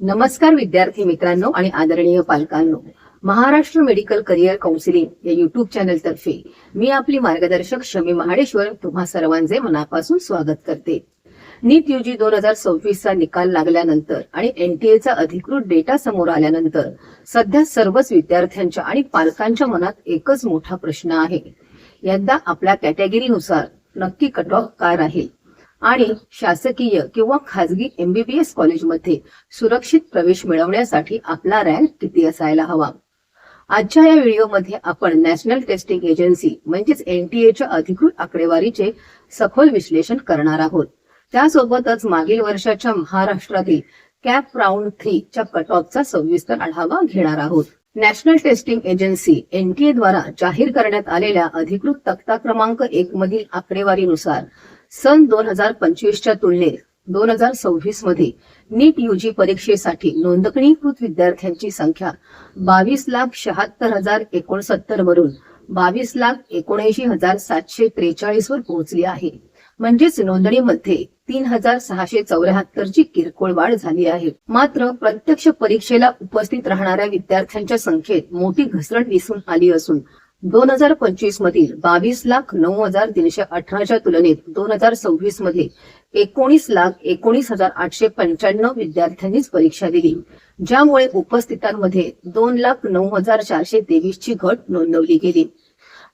नमस्कार विद्यार्थी मित्रांनो आणि आदरणीय पालकांनो. महाराष्ट्र मेडिकल करिअर काउन्सिलिंग या युट्यूब चॅनल तर्फे मी आपली मार्गदर्शक शमी महाडेश्वर तुम्हा सर्वांचे मनापासून स्वागत करते. नीट यूजी 2026 चा निकाल लागल्यानंतर आणि एनटीएचा अधिकृत डेटा समोर आल्यानंतर सध्या सर्वच विद्यार्थ्यांच्या आणि पालकांच्या मनात एकच मोठा प्रश्न आहे. यंदा आपल्या कॅटेगरीनुसार नक्की कट ऑफ काय राहील आणि शासकीय किंवा खाजगी MBBS कॉलेजमध्ये सुरक्षित प्रवेश मिळवण्यासाठी आपला रँक किती असायला हवा. आजच्या या व्हिडिओमध्ये आपण नॅशनल टेस्टिंग एजन्सी म्हणजेच NTA अधिकृत आकडेवारीचे सखोल विश्लेषण करणार आहोत. त्यासोबतच मागील वर्षाच्या महाराष्ट्रातील कॅप राऊंड 3 च्या कट ऑफचा सविस्तर आढावा घेणार आहोत. नॅशनल टेस्टिंग एजन्सी NTA द्वारा जाहीर करण्यात आलेल्या अधिकृत तक्ता क्रमांक 1 मधील आकडेवारीनुसार सन 2025च्या तुलनेत 2026 मध्ये नीट यूजी परीक्षेसाठी नोंदणीकृत विद्यार्थ्यांची संख्या 22,76,069 वरून 22,79,743 वर पोहोचली आहे. म्हणजेच नोंदणीमध्ये 3,674 ची किरकोळ वाढ झाली आहे. मात्र प्रत्यक्ष परीक्षेला उपस्थित राहणाऱ्या विद्यार्थ्यांच्या संख्येत मोठी घसरण दिसून आली असून 2025 मधील 22,09,318 च्या तुलनेत 2026 मध्ये 19,19,895 विद्यार्थ्यांनीच परीक्षा दिली, ज्यामुळे उपस्थितांमध्ये 2,09,423 ची घट नोंदवली गेली.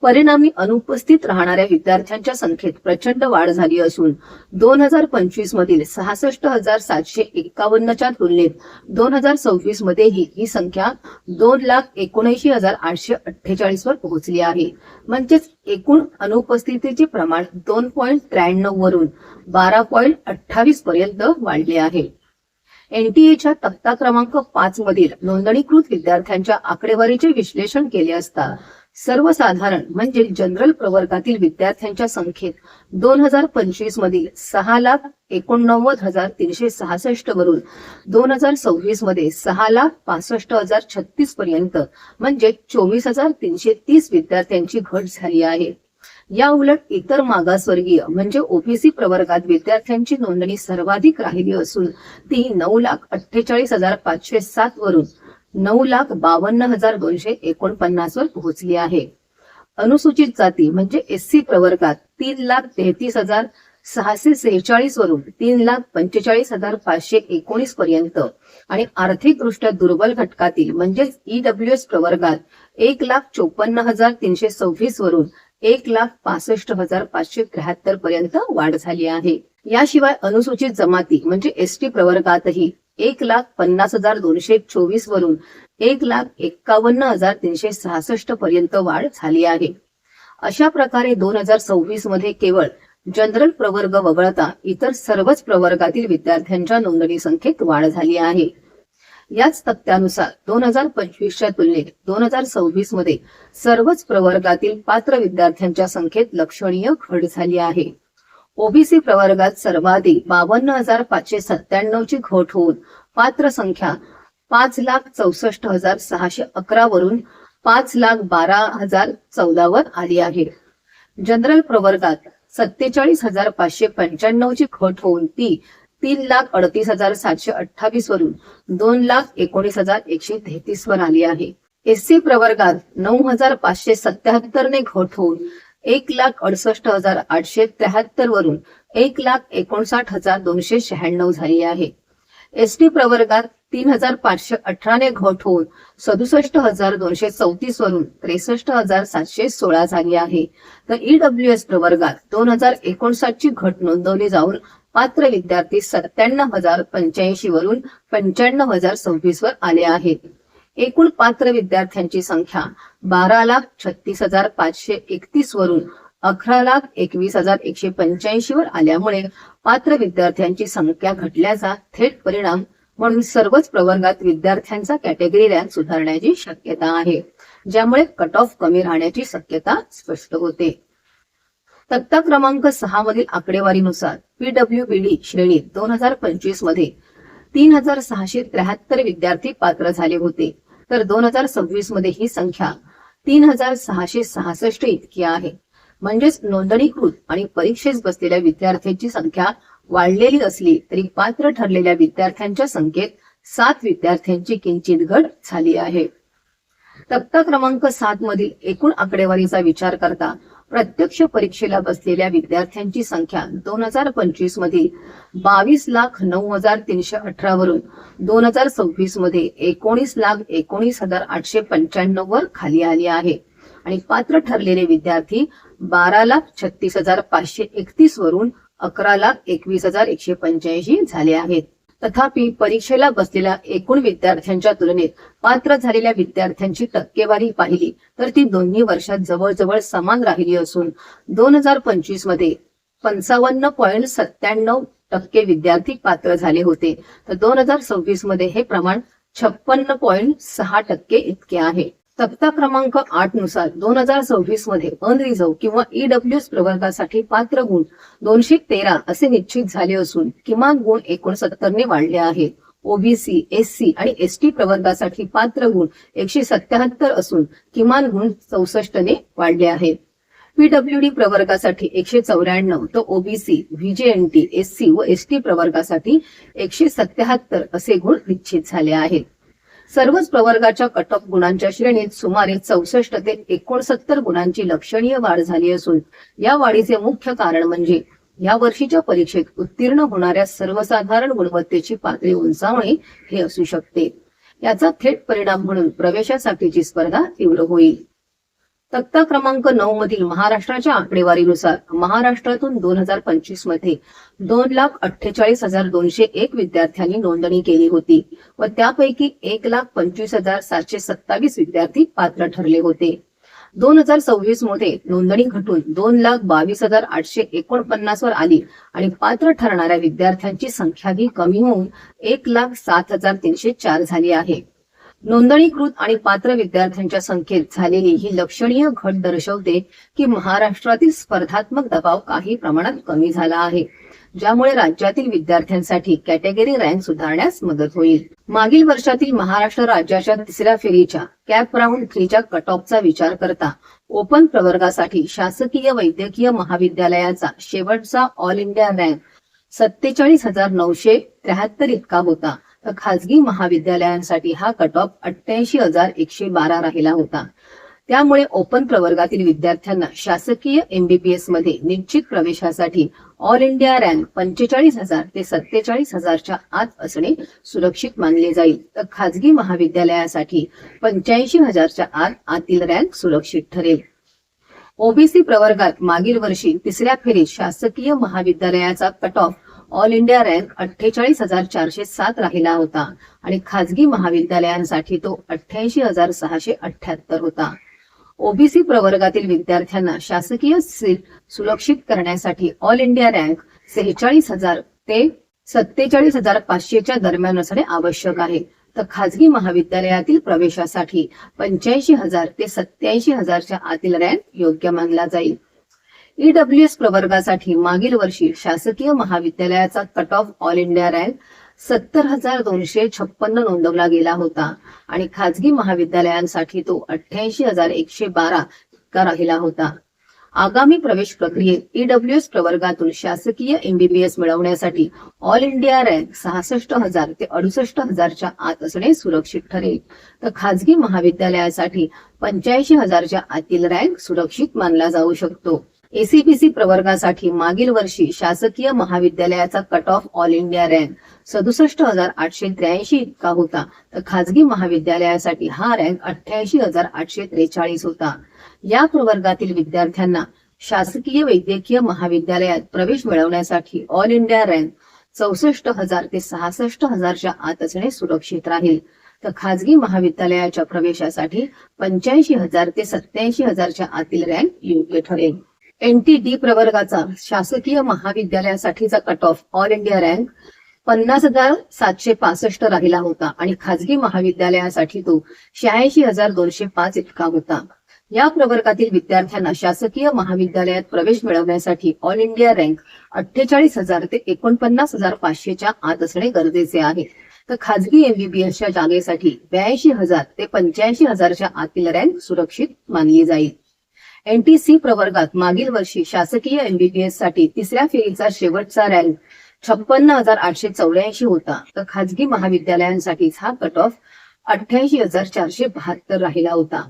परिणामी अनुपस्थित राहणाऱ्या विद्यार्थ्यांच्या संख्येत प्रचंड वाढ झाली असून 2025 मधील 66,751 च्या तुलनेत 2026 मध्येही ही संख्या 2,79,848 वर पोहोचली आहे. म्हणजेच एकूण अनुपस्थितीचे प्रमाण 2.93 वरून 12.28 पर्यंत वाढले आहे. NTA तक्ता क्रमांक 5 मधील नोंदणीकृत विद्यार्थ्यांच्या आकडेवारीचे विश्लेषण केले असता सर्वसाधारण म्हणजे जनरल प्रवर्गातील विद्यार्थ्यांच्या संख्येत 2025 मधील 6,89,366 वरून 2026 मध्ये 6,65,036 पर्यंत म्हणजे 24,330 विद्यार्थ्यांची घट झाली आहे. या उलट इतर मागासवर्गीय म्हणजे OBC प्रवर्गात विद्यार्थ्यांची नोंदणी सर्वाधिक राहिली असून ती 9,48,507 वरून 9,52,249 वर पोहोचली आहे. अनुसूचित जाती म्हणजे SC प्रवर्गात 3,33,646 वरून 3,45,519 पर्यंत आणि आर्थिकदृष्ट्या दुर्बल घटकातील म्हणजेच EWS प्रवर्गात 1,54,326 वरून 1,65,573 पर्यंत वाढ झाली आहे. याशिवाय अनुसूचित जमाती म्हणजे ST प्रवर्गातही 1,50,224 वरून 1,51,366 पर्यंत वाढ झाली आहे. अशा प्रकारे 2026 मध्ये केवळ जनरल प्रवर्ग वगळता इतर सर्वच प्रवर्गातील विद्यार्थ्यांच्या नोंदणी संख्येत वाढ झाली आहे. याच तक्त्यानुसार 2025च्या तुलनेत 2026 मध्ये सर्वच प्रवर्गातील पात्र विद्यार्थ्यांच्या संख्येत लक्षणीय घट झाली आहे. OBC प्रवर्गात सर्वाधिक 52,597 ची घट होऊन पात्र संख्या 5,64,611 वरून 5,12,014 वर आली आहे. जनरल प्रवर्गात 47,595 ची घट होऊन ती 3,38,728 वरून 2,19,133 वर आली आहे. SC प्रवर्गात 9,577 ने घट होऊन 1,68,873 वरून 1,59,296 झाली आहे. ST प्रवर्गात 3,518 ने घट होऊन 67,234 वरून 63,716 झाली आहे. तर EWS प्रवर्गात 2,059 ची घट नोंदवली जाऊन पात्र विद्यार्थी 97,085 वरून 95,026 वर आले आहेत. एकूण पात्र विद्यार्थ्यांची संख्या 12,36,531 वरून 11,21,185 वर आल्यामुळे पात्र विद्यार्थ्यांची संख्या घटल्याचा थेट परिणाम म्हणून सर्वच प्रवर्गात विद्यार्थ्यांचा कॅटेगरी रँक सुधारण्याची शक्यता आहे, ज्यामुळे कट ऑफ कमी राहण्याची शक्यता स्पष्ट होते. तक्ता क्रमांक 6 मधील आकडेवारीनुसार PWBD श्रेणीत 2025 मध्ये 3,673 विद्यार्थी पात्र झाले होते, तर 2026 मध्ये ही संख्या 3,666 इतकी आहे. म्हणजेच नोंदणीकृत आणि परीक्षेस बसलेल्या विद्यार्थ्यांची संख्या वाढलेली असली तरी पात्र ठरलेल्या विद्यार्थ्यांच्या संख्येत 7 विद्यार्थ्यांची किंचित घट झाली आहे. तक्ता क्रमांक 7 मधील एकूण आकडेवारीचा विचार करता प्रत्यक्ष परीक्षेला बसलेल्या विद्यार्थ्यांची संख्या 2025 मध्ये 22,09,318 वरून 2026 मध्ये 19,19,895 वर खाली आली आहे आणि पात्र ठरलेले विद्यार्थी 12,36,531 वरून 11,21,185 झाले आहेत. तथापि परीक्षेला बसलेल्या एकूण विद्यार्थ्यांच्या तुलनेत पात्र झालेल्या विद्यार्थ्यांची टक्केवारी पाहिली तर ती दोन्ही वर्षात जवळजवळ समान राहिली असून 2025 मध्ये 55.97% विद्यार्थी पात्र झाले होते तर 2026 मध्ये हे प्रमाण 56.6% इतके आहे. तक्ता क्रमांक 8 नुसार 2026 मध्ये अनरिझर्व्ह किंवा ईडब्ल्यूएस प्रवर्गासाठी पात्र गुण 213 असे निश्चित झाले असून किमान गुण 69 ने वाढले आहेत. ओबीसी, एससी आणि एसटी प्रवर्गासाठी पात्र गुण 177 असून किमान गुण 64 ने वाढले आहेत. पीडब्ल्यूडी प्रवर्गासाठी 194 तर ओबीसी, व्हीजेएनटी, एससी व एसटी प्रवर्गासाठी 177 असे गुण निश्चित झाले आहेत. सर्वच प्रवर्गाच्या कट ऑफ गुणांच्या श्रेणीत सुमारे 64 ते 69 गुणांची लक्षणीय वाढ झाली असून या वाढीचे मुख्य कारण म्हणजे या वर्षीच्या परीक्षेत उत्तीर्ण होणाऱ्या सर्वसाधारण गुणवत्तेची पातळी उंचावणे हे असू शकते. याचा थेट परिणाम म्हणून प्रवेशासाठीची स्पर्धा तीव्र होईल. तक्ता क्रमांक 9 मधील महाराष्ट्राच्या आकडेवारीनुसार महाराष्ट्रातून 2025 मध्ये 2,48,201 विद्यार्थ्यांनी नोंदणी केली होती व त्यापैकी 1,25,727 विद्यार्थी पात्र ठरले होते. 2026 मध्ये नोंदणी घटून 2,22,849 वर आली आणि पात्र ठरणाऱ्या विद्यार्थ्यांची संख्याही कमी होऊन 1,07,304 झाली आहे. नोंदणीकृत आणि पात्र विद्यार्थ्यांच्या संख्येत झालेली ही लक्षणीय घट दर्शवते की महाराष्ट्रातील स्पर्धात्मक दबाव काही प्रमाणात कमी झाला आहे, ज्यामुळे राज्यातील विद्यार्थ्यांसाठी कॅटेगरी रँक सुधारण्यास मदत होईल. मागील वर्षातील महाराष्ट्र राज्याच्या तिसऱ्या फेरीच्या कॅप राऊंड 3च्या कट ऑफचा विचार करता ओपन प्रवर्गासाठी शासकीय वैद्यकीय महाविद्यालयाचा शेवटचा ऑल इंडिया रँक 47,973 इतका होता तर खासगी महाविद्यालयांसाठी हा कट ऑफ 88,112 राहिला होता. त्यामुळे ओपन प्रवर्गातील विद्यार्थ्यांना शासकीय एमबीबीएस मध्ये निश्चित प्रवेशासाठी ऑल इंडिया रँक 45,000 ते 47,000च्या आत असणे सुरक्षित मानले जाईल तर खासगी महाविद्यालयासाठी 85,000च्या आतील रँक सुरक्षित ठरेल. ओबीसी प्रवर्गात मागील वर्षी तिसऱ्या फेरीत शासकीय महाविद्यालयाचा cut off all India rank 48,407 राहिला होता आणि खासगी महाविद्यालयांसाठी तो 88,678 होता. ओबीसी प्रवर्गातील विद्यार्थ्यांना शासकीय सीट सुरक्षित करण्यासाठी ऑल इंडिया रँक 46,000 ते 47,500च्या दरम्यान असणे आवश्यक आहे तर खासगी महाविद्यालयातील प्रवेशासाठी 85,000 ते 87,000च्या आतील रँक योग्य मानला जाईल. ईडब्ल्यूएस प्रवर्गासाठी मागील वर्षी शासकीय महाविद्यालयाचा cut off all India rank 70,256 नोंदवला गेला होता आणि खासगी महाविद्यालयांसाठी तो 88,112 इतका राहिला होता. आगामी प्रवेश प्रक्रियेत ईडब्ल्यूएस प्रवर्गातून शासकीय एमबीबीएस मिळवण्यासाठी ऑल इंडिया रँक 66,000 ते 68,000च्या आत असणे सुरक्षित ठरेल तर खासगी महाविद्यालयासाठी 85,000च्या आतील रँक सुरक्षित मानला जाऊ शकतो. एसीबीसी प्रवर्गासाठी मागील वर्षी शासकीय महाविद्यालयाचा cut off all India rank 67,883 इतका होता तर खासगी महाविद्यालयासाठी हा रँक 88,843 होता. या प्रवर्गातील विद्यार्थ्यांना शासकीय वैद्यकीय महाविद्यालयात प्रवेश मिळवण्यासाठी ऑल इंडिया रँक 64,000 ते 66,000च्या आत असणे सुरक्षित राहील तर खासगी महाविद्यालयाच्या प्रवेशासाठी 85,000 ते 87,000च्या आतील रँक योग्य ठरेल. एनटीडी प्रवर्गाचा शासकीय महाविद्यालयासाठीचा cut off all India rank 50,765 राहिला होता आणि खासगी महाविद्यालयासाठी तो 86,205 इतका होता. या प्रवर्गातील विद्यार्थ्यांना शासकीय महाविद्यालयात प्रवेश मिळवण्यासाठी ऑल इंडिया रँक 48,000 ते 49,500च्या आत असणे गरजेचे आहे तर खासगी एमबीबीएसच्या जागेसाठी 82,000 ते 85,000च्या आतील रँक सुरक्षित मानली जाईल. एनटीसी प्रवर्गात मागील वर्षी शासकीय एमबीबीएस साठी तिसऱ्या फेरीचा शेवटचा रँक 56,884 होता, तर खाजगी महाविद्यालयांसाठीच हा कट ऑफ 88,472 राहिला होता.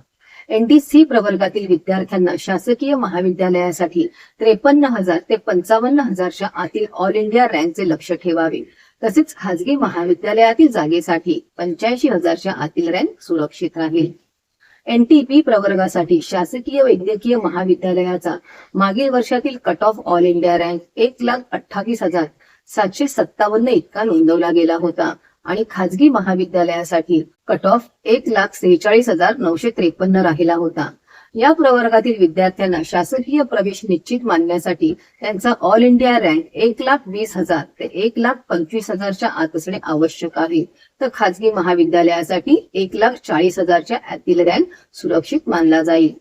ND-C प्रवर्गातील विद्यार्थ्यांना शासकीय महाविद्यालयासाठी 53,000 ते 55,000च्या आतील ऑल इंडिया रँकचे लक्ष ठेवावे. तसेच खाजगी महाविद्यालयातील जागेसाठी 85,000च्या आतील रँक सुरक्षित राहील. NTP प्रवर्गासाठी शासकीय वैद्यकीय महाविद्यालयाचा मागील वर्षातील cut off all India rank 1,28,757 इतका नोंदवला गेला होता आणि खाजगी महाविद्यालयासाठी कट ऑफ 1,46,953 राहिला होता. या प्रवर्गातील विद्यार्थ्यांना शासकीय प्रवेश निश्चित मानण्यासाठी त्यांचा ऑल इंडिया रँक 1,20,000 ते 1,25,000च्या आत असणे आवश्यक आहे, तर खाजगी महाविद्यालयासाठी 1,40,000च्या आतील रँक सुरक्षित मानला जाईल.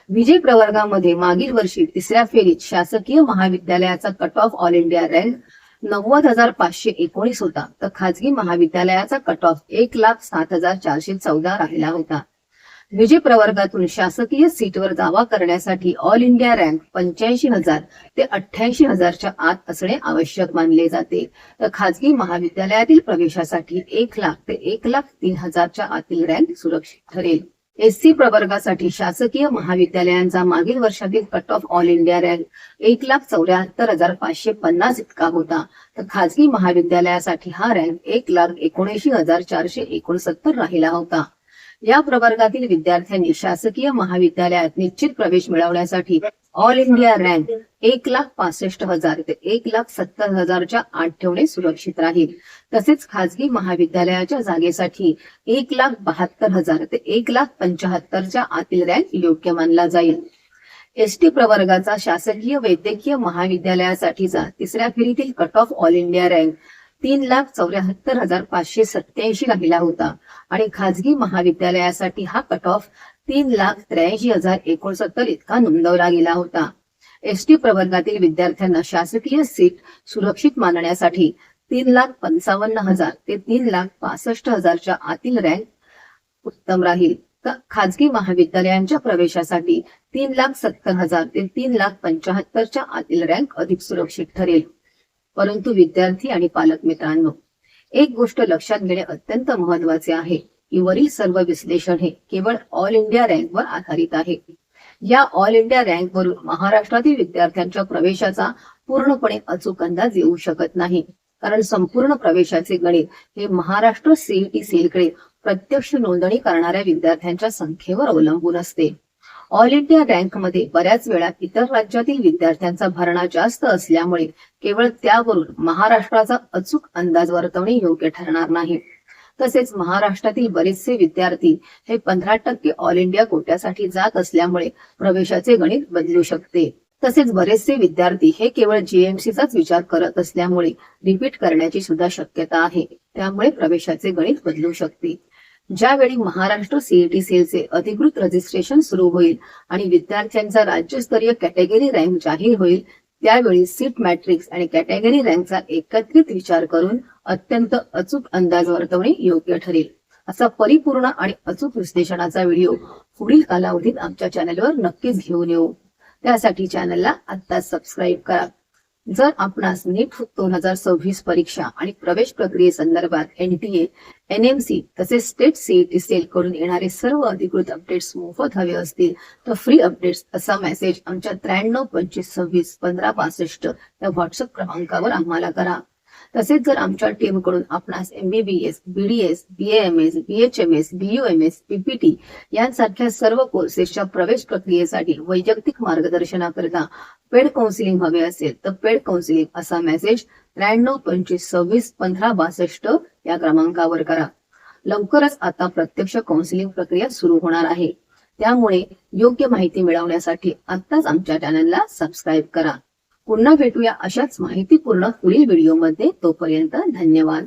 विजय प्रवर्गामध्ये मागील वर्षी तिसऱ्या फेरीत शासकीय महाविद्यालयाचा cut off all India rank 90,519 होता, तर खाजगी महाविद्यालयाचा कट ऑफ 1,07,414 राहिला होता. विजय प्रवर्गातून शासकीय सीटवर दावा करण्यासाठी ऑल इंडिया रँक 85,000 ते 88,000च्या आत असणे आवश्यक मानले जाते, तर खाजगी महाविद्यालयातील प्रवेशासाठी 1,00,000 ते 1,03,000च्या आतील रँक सुरक्षित ठरेल. SC प्रवर्गासाठी शासकीय महाविद्यालयांचा मागील वर्षातील cut off all India rank 1,74,550 इतका होता, तर खाजगी महाविद्यालयासाठी हा रँक 1,79,469 राहिला होता. या प्रवर्गातील विद्यार्थ्यांनी शासकीय महाविद्यालयात निश्चित प्रवेश मिळवण्यासाठी ऑल इंडिया रँक 1,65,000 ते 1,70,000च्या आत ठेवणे सुरक्षित राहील. तसेच खाजगी महाविद्यालयाच्या जागेसाठी 1,72,000 ते 1,75,000च्या आतील रँक योग्य मानला जाईल. ST प्रवर्गाचा शासकीय वैद्यकीय महाविद्यालयासाठीचा तिसऱ्या फेरीतील cut off all India rank 3,74,587 राहिला होता आणि खाजगी महाविद्यालयासाठी हा कट ऑफ 3,83,069 इतका नोंदवला गेला होता. ST प्रवर्गातील विद्यार्थ्यांना शासकीय सीट सुरक्षित मानण्यासाठी 3,55,000 ते 3,65,000च्या आतील रँक उत्तम राहील, तर खाजगी महाविद्यालयांच्या प्रवेशासाठी 3,70,000 ते 3,75,000च्या आतील रँक अधिक सुरक्षित ठरेल. परंतु विद्यार्थी आणि पालक मित्रांनो, एक गोष्ट लक्षात घेणे अत्यंत महत्वाचे आहे की वरील सर्व विश्लेषण हे केवळ ऑल इंडिया रँकवर आधारित आहे. या ऑल इंडिया रँक वरून महाराष्ट्रातील विद्यार्थ्यांच्या प्रवेशाचा पूर्णपणे अचूक अंदाज येऊ शकत नाही, कारण संपूर्ण प्रवेशाचे गणित हे महाराष्ट्र CET सेलकडे प्रत्यक्ष नोंदणी करणाऱ्या विद्यार्थ्यांच्या संख्येवर अवलंबून असते. ऑल इंडिया रँक मध्ये बऱ्याच वेळा इतर राज्यातील विद्यार्थ्यांचा भरणा जास्त असल्यामुळे केवळ त्यावरून महाराष्ट्राचा अचूक अंदाज वर्तवणे योग्य ठरणार नाही. तसेच महाराष्ट्रातील बरेचसे विद्यार्थी हे 15% ऑल इंडिया कोट्यासाठी जात असल्यामुळे प्रवेशाचे गणित बदलू शकते. तसेच बरेचसे विद्यार्थी हे केवळ GMCचाच विचार करत असल्यामुळे रिपीट करण्याची सुद्धा शक्यता आहे, त्यामुळे प्रवेशाचे गणित बदलू शकते. ज्यावेळी महाराष्ट्र CET सेलचे अधिकृत रजिस्ट्रेशन सुरू होईल आणि विद्यार्थ्यांचा राज्यस्तरीय कॅटेगरी रँक जाहीर होईल, त्यावेळी सीट मॅट्रिक्स आणि कॅटेगरी रँकचा एकत्रित विचार करून अत्यंत अचूक अंदाज वर्तवणे योग्य ठरेल. असा परिपूर्ण आणि अचूक विश्लेषणाचा व्हिडिओ पुढील कालावधीत आमच्या चॅनलवर नक्कीच घेऊन येऊ. त्यासाठी चॅनलला आत्ताच सबस्क्राईब करा. जर आपणास नीट 2026 परीक्षा आणि प्रवेश प्रक्रियेसंदर्भात NTA, NMC तसेच स्टेट CET सेल कडून येणारे सर्व अधिकृत अपडेट्स मोफत हवे असतील तर फ्री अपडेट्स असा मेसेज आमच्या 9325261565 या व्हॉट्सअप क्रमांकावर आम्हाला करा. तसेच जर आमच्या टीम कडून आपणास MBBS, BDS, BAMS, BHMS, BUMS, PPT यांसारख्या सर्व कोर्सेसच्या प्रवेश प्रक्रियेसाठी वैयक्तिक मार्गदर्शनाकरिता पेड काउन्सिलिंग हवे असेल तर पेड काउन्सिलिंग असा मेसेज 9325261562 या क्रमांकावर करा. लवकरच आता प्रत्यक्ष काउन्सिलिंग प्रक्रिया सुरू होणार आहे, त्यामुळे योग्य माहिती मिळवण्यासाठी आत्ताच आमच्या चॅनलला सबस्क्राईब करा. पुन्हा भेटूया अशाच माहितीपूर्ण पुढील व्हिडिओमध्ये. तोपर्यंत धन्यवाद.